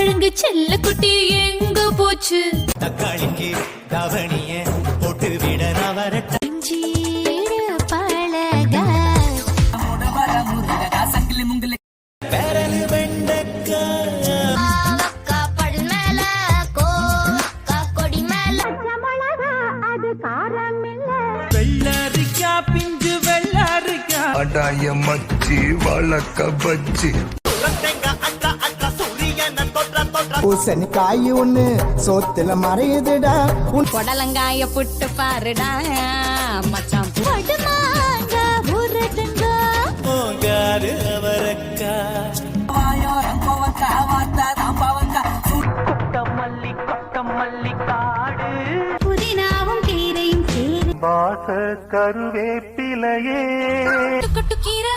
உருளைக்கிழங்கு செல்ல குட்டி எங்க போச்சு? தக்காளிக்கு தவணிய போட்டு விட நவரட்ட பெரலு வெண்டக்கா வெள்ளரிக்கா பிஞ்சு வெள்ளரிக்கா அடாய மச்சி வழக்க பச்சி பூசணிக்காய் ஒண்ணு சோத்துல மறையுதுடா புடலங்காய புட்டு பாருடா மச்சான் பூங்காரு அவரக்கா கொத்தமல்லி காடு புதினாவும் கீரையும் வாச கருவேப்பிலையே கீரை